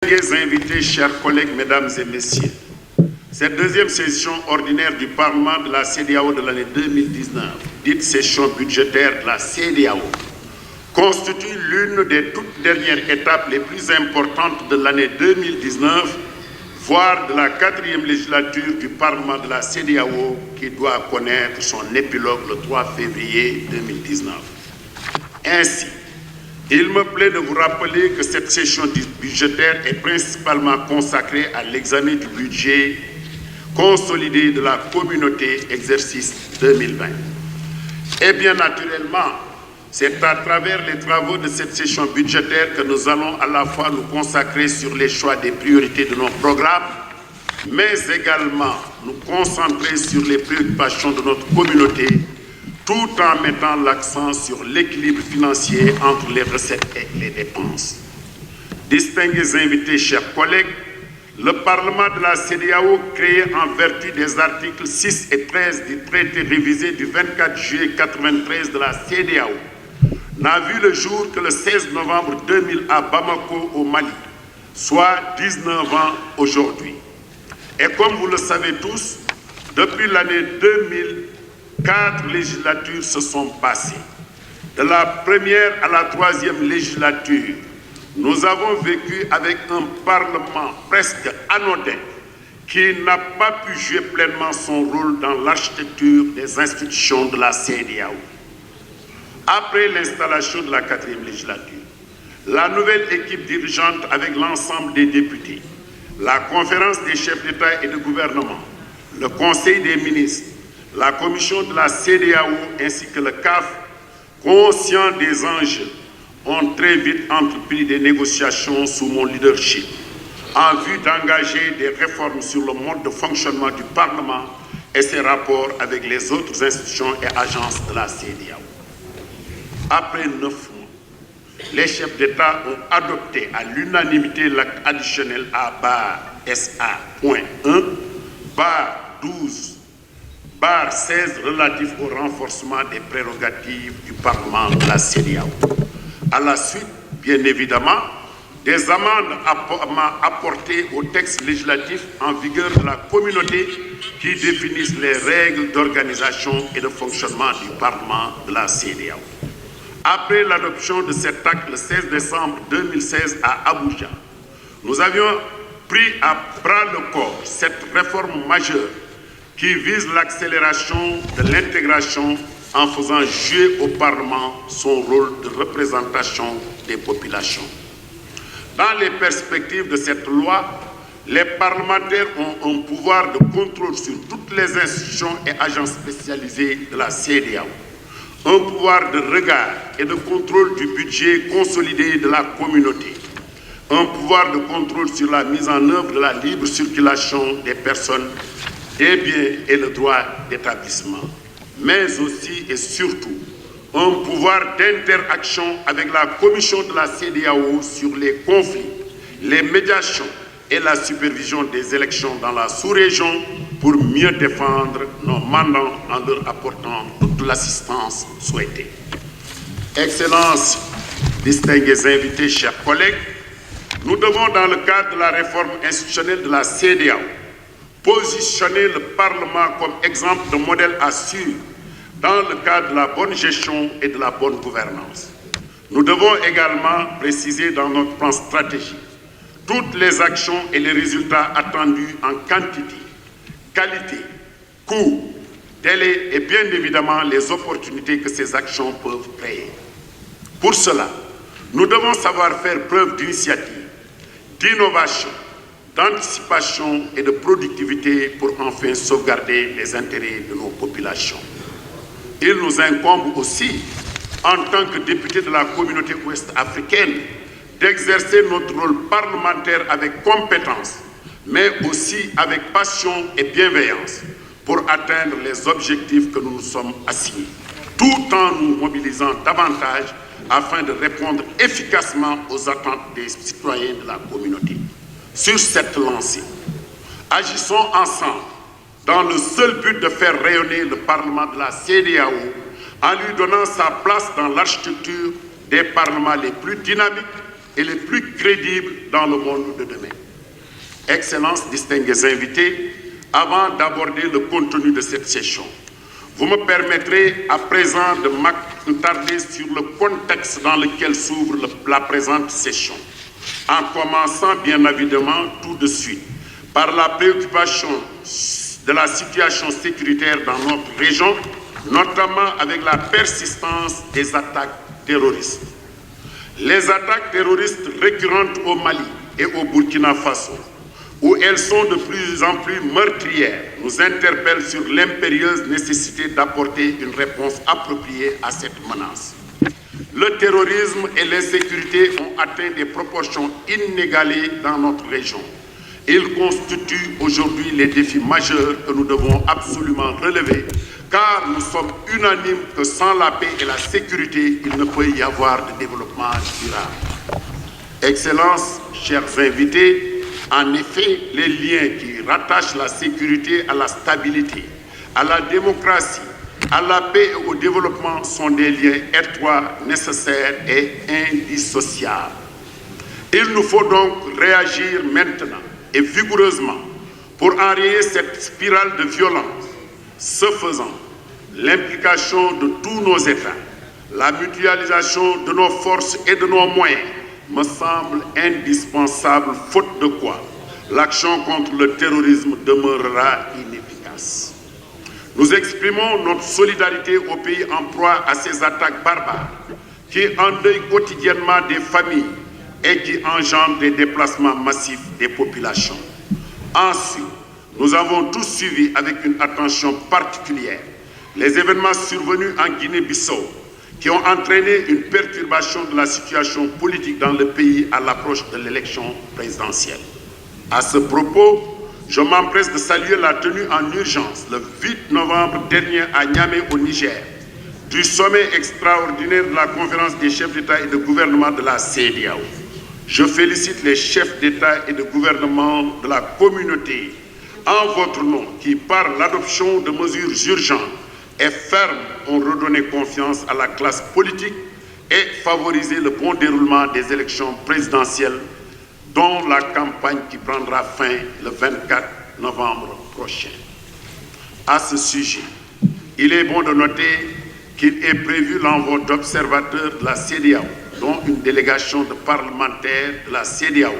Invités, chers collègues, mesdames et messieurs, cette deuxième session ordinaire du Parlement de la CEDEAO de l'année 2019, dite session budgétaire de la CEDEAO, constitue l'une des toutes dernières étapes les plus importantes de l'année 2019, voire de la 4e législature du Parlement de la CEDEAO qui doit connaître son épilogue le 3 février 2019. Ainsi, il me plaît de vous rappeler que cette session budgétaire est principalement consacrée à l'examen du budget consolidé de la communauté exercice 2020. Et bien naturellement, c'est à travers les travaux de cette session budgétaire que nous allons à la fois nous consacrer sur les choix des priorités de nos programmes, mais également nous concentrer sur les préoccupations de notre communauté, tout en mettant l'accent sur l'équilibre financier entre les recettes et les dépenses. Distingués invités, chers collègues, le Parlement de la CEDEAO, créé en vertu des articles 6 et 13 du traité révisé du 24 juillet 1993 de la CEDEAO, n'a vu le jour que le 16 novembre 2000 à Bamako, au Mali, soit 19 ans aujourd'hui. Et comme vous le savez tous, depuis l'année 2000, 4 législatures se sont passées. De la première à la 3e législature, nous avons vécu avec un Parlement presque anodin qui n'a pas pu jouer pleinement son rôle dans l'architecture des institutions de la CEDEAO. Après l'installation de la 4e législature, la nouvelle équipe dirigeante avec l'ensemble des députés, la conférence des chefs d'État et de gouvernement, le Conseil des ministres, la commission de la CEDEAO ainsi que le CAF, conscients des enjeux, ont très vite entrepris des négociations sous mon leadership en vue d'engager des réformes sur le mode de fonctionnement du Parlement et ses rapports avec les autres institutions et agences de la CEDEAO. Après 9 mois, les chefs d'État ont adopté à l'unanimité l'acte additionnel à barre SA.1, barre 12, barre 16 relatif au renforcement des prérogatives du Parlement de la CEDEAO. À la suite, bien évidemment, des amendes apportées au texte législatif en vigueur de la communauté qui définissent les règles d'organisation et de fonctionnement du Parlement de la CEDEAO. Après l'adoption de cet acte le 16 décembre 2016 à Abuja, nous avions pris à bras le corps cette réforme majeure qui vise l'accélération de l'intégration en faisant jouer au Parlement son rôle de représentation des populations. Dans les perspectives de cette loi, les parlementaires ont un pouvoir de contrôle sur toutes les institutions et agences spécialisées de la CEDEAO, un pouvoir de regard et de contrôle du budget consolidé de la communauté, un pouvoir de contrôle sur la mise en œuvre de la libre circulation des personnes, des biens et le droit d'établissement, mais aussi et surtout un pouvoir d'interaction avec la commission de la CEDEAO sur les conflits, les médiations et la supervision des élections dans la sous-région pour mieux défendre nos mandants en leur apportant toute l'assistance souhaitée. Excellences, distingués invités, chers collègues, nous devons, dans le cadre de la réforme institutionnelle de la CEDEAO, positionner le Parlement comme exemple de modèle à suivre dans le cadre de la bonne gestion et de la bonne gouvernance. Nous devons également préciser dans notre plan stratégique toutes les actions et les résultats attendus en quantité, qualité, coût, délai et bien évidemment les opportunités que ces actions peuvent créer. Pour cela, nous devons savoir faire preuve d'initiative, d'innovation, d'anticipation et de productivité pour enfin sauvegarder les intérêts de nos populations. Il nous incombe aussi, en tant que députés de la communauté ouest-africaine, d'exercer notre rôle parlementaire avec compétence, mais aussi avec passion et bienveillance pour atteindre les objectifs que nous nous sommes assignés, tout en nous mobilisant davantage afin de répondre efficacement aux attentes des citoyens de la communauté. Sur cette lancée, agissons ensemble dans le seul but de faire rayonner le Parlement de la CEDEAO en lui donnant sa place dans l'architecture des parlements les plus dynamiques, et les plus crédibles dans le monde de demain. Excellences, distingués invités, avant d'aborder le contenu de cette session, vous me permettrez à présent de m'attarder sur le contexte dans lequel s'ouvre la présente session, en commençant bien évidemment tout de suite par la préoccupation de la situation sécuritaire dans notre région, notamment avec la persistance des attaques terroristes. Les attaques terroristes récurrentes au Mali et au Burkina Faso, où elles sont de plus en plus meurtrières, nous interpellent sur l'impérieuse nécessité d'apporter une réponse appropriée à cette menace. Le terrorisme et l'insécurité ont atteint des proportions inégalées dans notre région. Ils constituent aujourd'hui les défis majeurs que nous devons absolument relever, car nous sommes unanimes que sans la paix et la sécurité, il ne peut y avoir de développement durable. Excellences, chers invités, en effet, les liens qui rattachent la sécurité à la stabilité, à la démocratie, à la paix et au développement sont des liens étroits, nécessaires et indissociables. Il nous faut donc réagir maintenant et vigoureusement pour enrayer cette spirale de violence. Ce faisant, l'implication de tous nos États, la mutualisation de nos forces et de nos moyens me semble indispensable, faute de quoi l'action contre le terrorisme demeurera inefficace. Nous exprimons notre solidarité aux pays en proie à ces attaques barbares qui endeuillent quotidiennement des familles et qui engendrent des déplacements massifs des populations. Ensuite, nous avons tous suivi avec une attention particulière les événements survenus en Guinée-Bissau qui ont entraîné une perturbation de la situation politique dans le pays à l'approche de l'élection présidentielle. À ce propos, je m'empresse de saluer la tenue en urgence le 8 novembre dernier à Niamey au Niger du sommet extraordinaire de la conférence des chefs d'État et de gouvernement de la CEDEAO. Je félicite les chefs d'État et de gouvernement de la communauté en votre nom qui, par l'adoption de mesures urgentes et fermes, ont redonné confiance à la classe politique et favorisé le bon déroulement des élections présidentielles dont la campagne qui prendra fin le 24 novembre prochain. À ce sujet, il est bon de noter qu'il est prévu l'envoi d'observateurs de la CEDEAO, dont une délégation de parlementaires de la CEDEAO,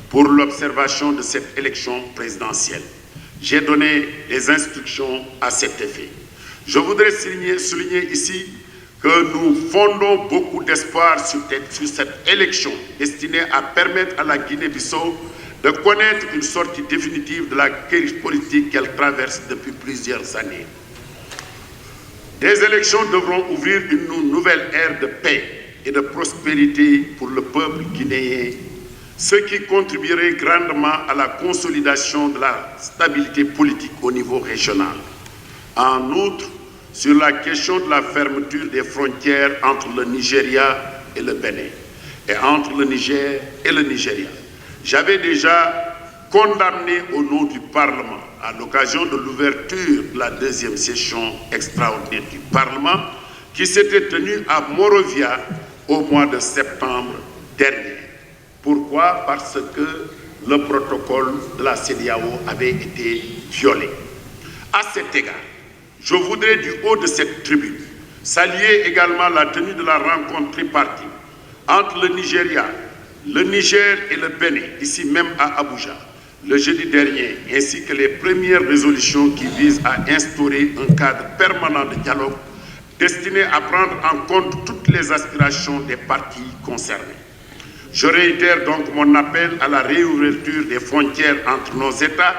pour l'observation de cette élection présidentielle. J'ai donné des instructions à cet effet. Je voudrais souligner ici que nous fondons beaucoup d'espoir sur cette élection destinée à permettre à la Guinée-Bissau de connaître une sortie définitive de la crise politique qu'elle traverse depuis plusieurs années. Des élections devront ouvrir une nouvelle ère de paix et de prospérité pour le peuple guinéen, ce qui contribuerait grandement à la consolidation de la stabilité politique au niveau régional. En outre, sur la question de la fermeture des frontières entre le Nigeria et le Bénin, et entre le Niger et le Nigeria, j'avais déjà condamné au nom du Parlement, à l'occasion de l'ouverture de la deuxième session extraordinaire du Parlement, qui s'était tenue à Monrovia au mois de septembre dernier. Pourquoi? Parce que le protocole de la CEDEAO avait été violé. À cet égard, je voudrais du haut de cette tribune saluer également la tenue de la rencontre tripartite entre le Nigeria, le Niger et le Bénin, ici même à Abuja, le jeudi dernier, ainsi que les premières résolutions qui visent à instaurer un cadre permanent de dialogue destiné à prendre en compte toutes les aspirations des parties concernées. Je réitère donc mon appel à la réouverture des frontières entre nos États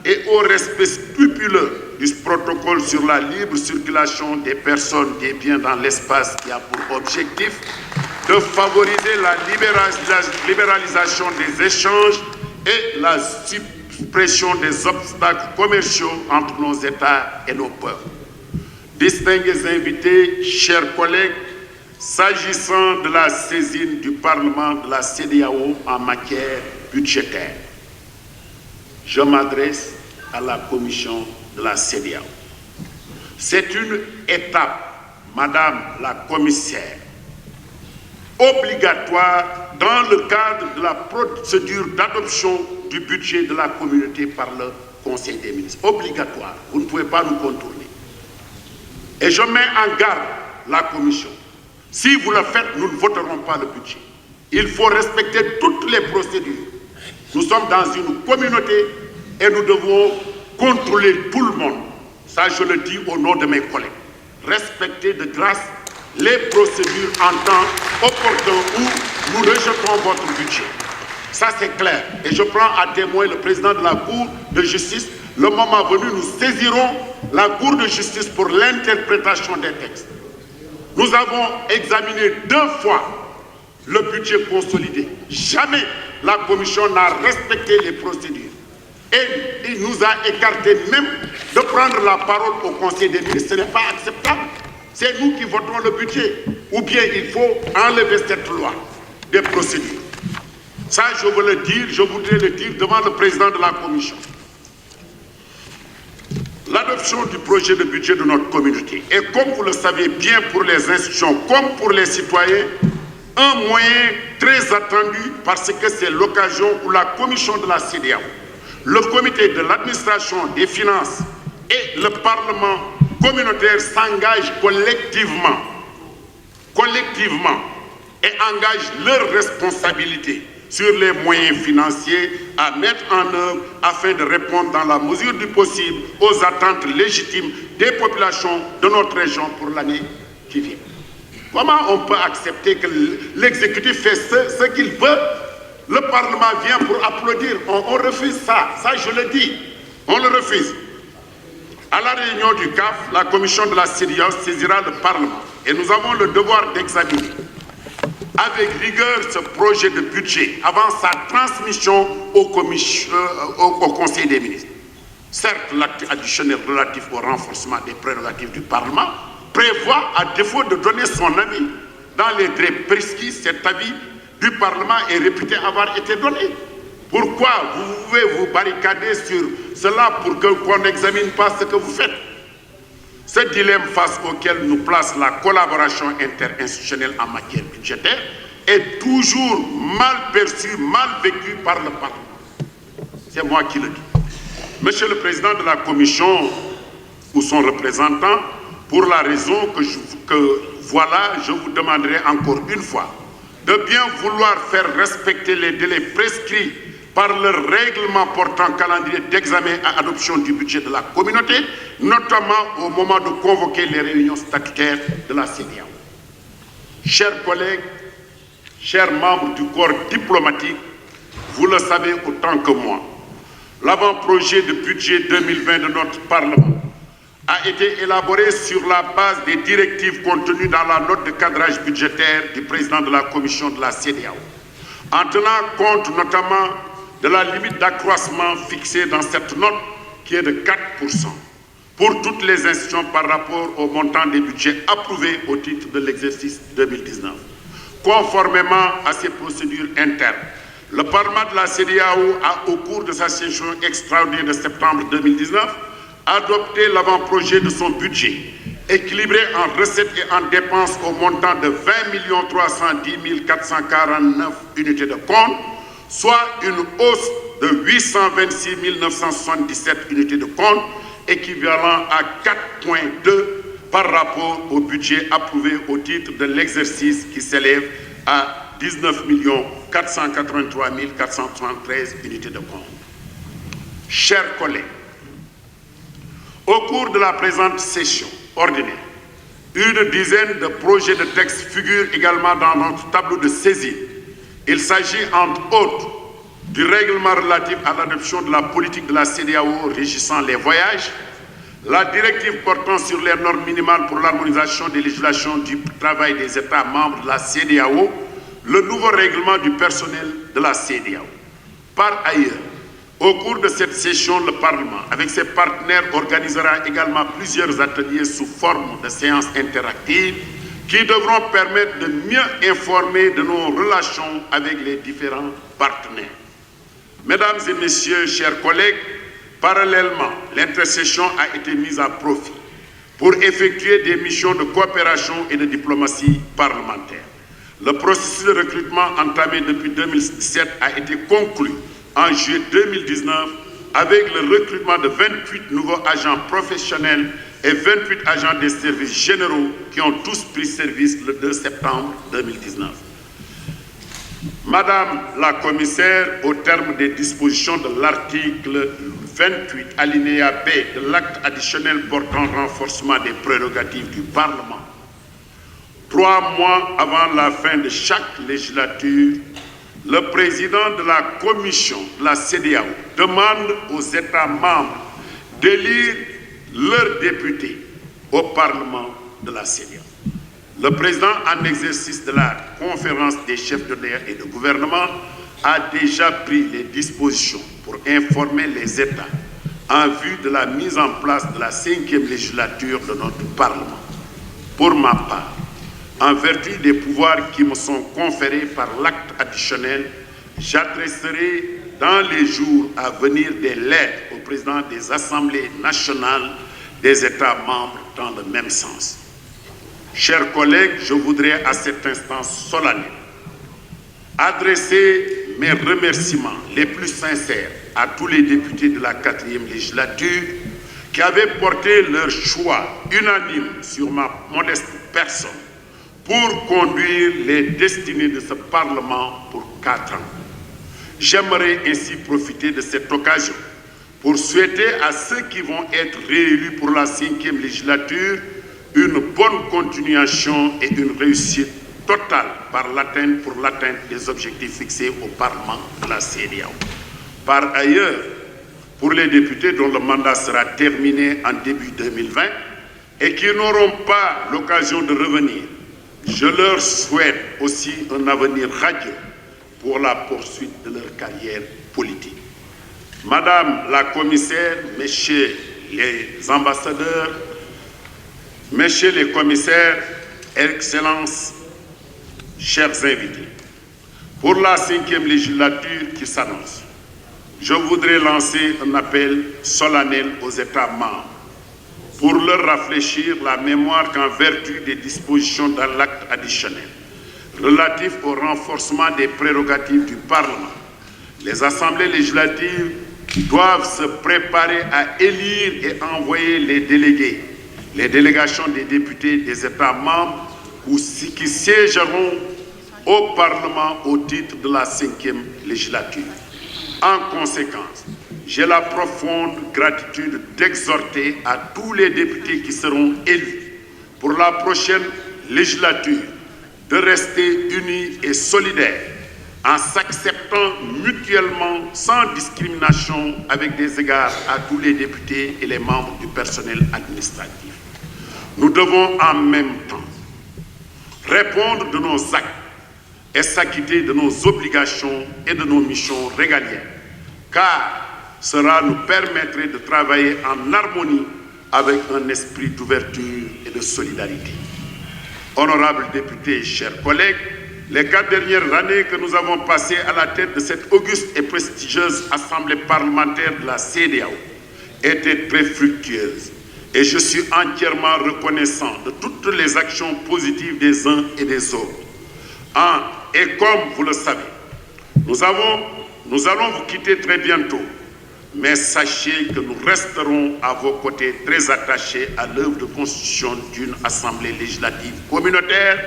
et au respect scrupuleux du protocole sur la libre circulation des personnes et des biens dans l'espace qui a pour objectif de favoriser la libéralisation des échanges et la suppression des obstacles commerciaux entre nos États et nos peuples. Distingués invités, chers collègues, s'agissant de la saisine du Parlement de la CEDEAO en matière budgétaire, je m'adresse à la commission de la CEDEAO. C'est une étape, Madame la commissaire, obligatoire dans le cadre de la procédure d'adoption du budget de la communauté par le Conseil des ministres. Obligatoire, vous ne pouvez pas nous contourner. Et je mets en garde la Commission. Si vous le faites, nous ne voterons pas le budget. Il faut respecter toutes les procédures. Nous sommes dans une communauté et nous devons contrôler tout le monde. Ça, je le dis au nom de mes collègues. Respectez de grâce les procédures en temps opportun où nous rejetons votre budget. Ça, c'est clair. Et je prends à témoin le président de la Cour de justice. Le moment venu, nous saisirons la Cour de justice pour l'interprétation des textes. Nous avons examiné 2 fois le budget consolidé. Jamais la Commission n'a respecté les procédures. Et il nous a écarté même de prendre la parole au Conseil des ministres. Ce n'est pas acceptable. C'est nous qui votons le budget. Ou bien il faut enlever cette loi des procédures. Ça, je veux le dire, je voudrais le dire devant le président de la Commission. L'adoption du projet de budget de notre communauté est, comme vous le savez bien pour les institutions comme pour les citoyens, un moyen très attendu parce que c'est l'occasion où la commission de la CEDEAO, le comité de l'administration des finances et le Parlement communautaire s'engagent collectivement et engagent leurs responsabilités sur les moyens financiers à mettre en œuvre afin de répondre dans la mesure du possible aux attentes légitimes des populations de notre région pour l'année qui vient. Comment on peut accepter que l'exécutif fait ce qu'il veut? Le Parlement vient pour applaudir. On refuse ça. Ça, je le dis. On le refuse. À la réunion du CAF, la commission de la CEDEAO saisira le Parlement. Et nous avons le devoir d'examiner avec rigueur ce projet de budget avant sa transmission au Conseil des ministres. Certes, l'acte additionnel relatif au renforcement des prérogatives du Parlement prévoit, à défaut de donner son avis dans les délais prescrits, cet avis du Parlement est réputé avoir été donné. Pourquoi vous pouvez vous barricader sur cela pour qu'on n'examine pas ce que vous faites? Ce dilemme face auquel nous place la collaboration interinstitutionnelle en matière budgétaire est toujours mal perçu, mal vécu par le Parlement. C'est moi qui le dis. Monsieur le Président de la Commission ou son représentant, pour la raison que voilà, je vous demanderai encore une fois de bien vouloir faire respecter les délais prescrits par le règlement portant calendrier d'examen à adoption du budget de la communauté, notamment au moment de convoquer les réunions statutaires de la CEDEAO. Chers collègues, chers membres du corps diplomatique, vous le savez autant que moi, l'avant-projet de budget 2020 de notre Parlement a été élaboré sur la base des directives contenues dans la note de cadrage budgétaire du président de la commission de la CEDEAO, en tenant compte notamment de la limite d'accroissement fixée dans cette note qui est de 4% pour toutes les institutions par rapport au montant des budgets approuvés au titre de l'exercice 2019. Conformément à ces procédures internes, le Parlement de la CEDEAO a, au cours de sa session extraordinaire de septembre 2019, adopté l'avant-projet de son budget, équilibré en recettes et en dépenses au montant de 20 310 449 unités de compte, soit une hausse de 826 977 unités de compte, équivalent à 4,2 par rapport au budget approuvé au titre de l'exercice qui s'élève à 19 483 473 unités de compte. Chers collègues, au cours de la présente session ordinaire, une dizaine de projets de textes figurent également dans notre tableau de saisie. Il s'agit entre autres du règlement relatif à l'adoption de la politique de la CEDEAO régissant les voyages, la directive portant sur les normes minimales pour l'harmonisation des législations du travail des États membres de la CEDEAO, le nouveau règlement du personnel de la CEDEAO. Par ailleurs, au cours de cette session, le Parlement, avec ses partenaires, organisera également plusieurs ateliers sous forme de séances interactives qui devront permettre de mieux informer de nos relations avec les différents partenaires. Mesdames et messieurs, chers collègues, parallèlement, l'intercession a été mise à profit pour effectuer des missions de coopération et de diplomatie parlementaire. Le processus de recrutement entamé depuis 2017 a été conclu en juillet 2019 avec le recrutement de 28 nouveaux agents professionnels et 28 agents des services généraux qui ont tous pris service le 2 septembre 2019. Madame la commissaire, au terme des dispositions de l'article 28, alinéa B de l'acte additionnel portant renforcement des prérogatives du Parlement, 3 mois avant la fin de chaque législature, le président de la commission de la CEDEAO demande aux États membres d'élire leurs députés au Parlement de la CEDEAO. Le président en exercice de la conférence des chefs d'État et de gouvernement a déjà pris les dispositions pour informer les États en vue de la mise en place de la 5e législature de notre Parlement. Pour ma part, en vertu des pouvoirs qui me sont conférés par l'acte additionnel, j'adresserai dans les jours à venir des lettres au président des assemblées nationales des États membres dans le même sens. Chers collègues, je voudrais à cet instant solennel adresser mes remerciements les plus sincères à tous les députés de la 4e législature qui avaient porté leur choix unanime sur ma modeste personne pour conduire les destinées de ce Parlement pour 4 ans. J'aimerais ainsi profiter de cette occasion pour souhaiter à ceux qui vont être réélus pour la 5e législature une bonne continuation et une réussite totale pour l'atteinte des objectifs fixés au Parlement de la CEDEAO. Par ailleurs, pour les députés dont le mandat sera terminé en début 2020 et qui n'auront pas l'occasion de revenir, je leur souhaite aussi un avenir radieux pour la poursuite de leur carrière politique. Madame la commissaire, messieurs les ambassadeurs, messieurs les commissaires, excellences, chers invités, pour la 5e législature qui s'annonce, je voudrais lancer un appel solennel aux États membres pour leur rafraîchir la mémoire qu'en vertu des dispositions dans l'acte additionnel relatif au renforcement des prérogatives du Parlement, les assemblées législatives doivent se préparer à élire et envoyer les délégués, les délégations des députés des États membres qui siégeront au Parlement au titre de la 5e législature. En conséquence, j'ai la profonde gratitude d'exhorter à tous les députés qui seront élus pour la prochaine législature de rester unis et solidaires en s'acceptant mutuellement sans discrimination avec des égards à tous les députés et les membres du personnel administratif. Nous devons en même temps répondre de nos actes et s'acquitter de nos obligations et de nos missions régaliennes, car cela nous permettrait de travailler en harmonie avec un esprit d'ouverture et de solidarité. Honorables députés, chers collègues, les 4 dernières années que nous avons passées à la tête de cette auguste et prestigieuse Assemblée parlementaire de la CEDEAO étaient très fructueuses et je suis entièrement reconnaissant de toutes les actions positives des uns et des autres. Et comme vous le savez, nous allons vous quitter très bientôt, mais sachez que nous resterons à vos côtés très attachés à l'œuvre de constitution d'une Assemblée législative communautaire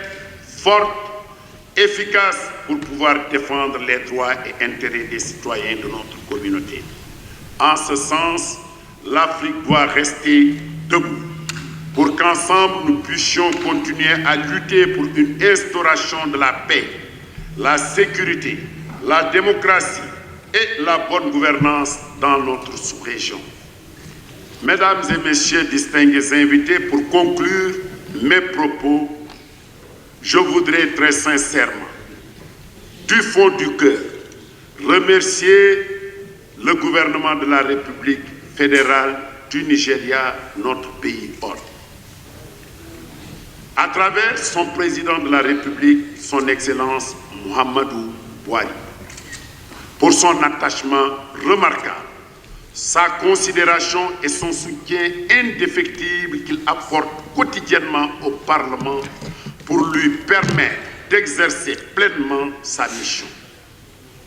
forte, efficace pour pouvoir défendre les droits et intérêts des citoyens de notre communauté. En ce sens, l'Afrique doit rester debout pour qu'ensemble nous puissions continuer à lutter pour une instauration de la paix, la sécurité, la démocratie et la bonne gouvernance dans notre sous-région. Mesdames et messieurs distingués invités, pour conclure mes propos, je voudrais très sincèrement, du fond du cœur, remercier le gouvernement de la République fédérale du Nigeria, notre pays hôte, à travers son président de la République, son Excellence Muhammadu Buhari, pour son attachement remarquable, sa considération et son soutien indéfectible qu'il apporte quotidiennement au Parlement pour lui permettre d'exercer pleinement sa mission.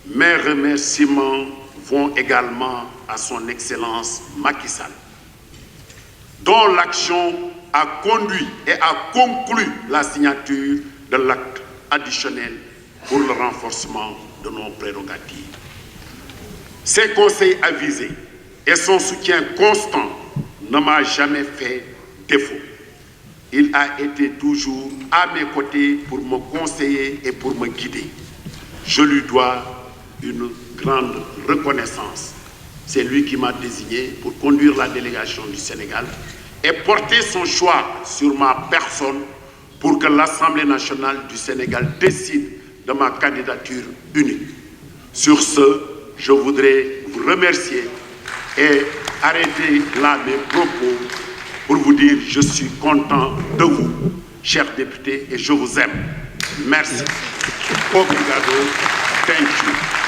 Mes remerciements vont également à son Excellence Macky Sall, dont l'action a conduit et a conclu la signature de l'acte additionnel pour le renforcement de nos prérogatives. Ses conseils avisés et son soutien constant ne m'a jamais fait défaut. Il a été toujours à mes côtés pour me conseiller et pour me guider. Je lui dois une grande reconnaissance. C'est lui qui m'a désigné pour conduire la délégation du Sénégal et porter son choix sur ma personne pour que l'Assemblée nationale du Sénégal décide de ma candidature unique. Sur ce, je voudrais vous remercier et arrêter là mes propos pour vous dire je suis content de vous, chers députés, et je vous aime. Merci. Obrigado. Thank you.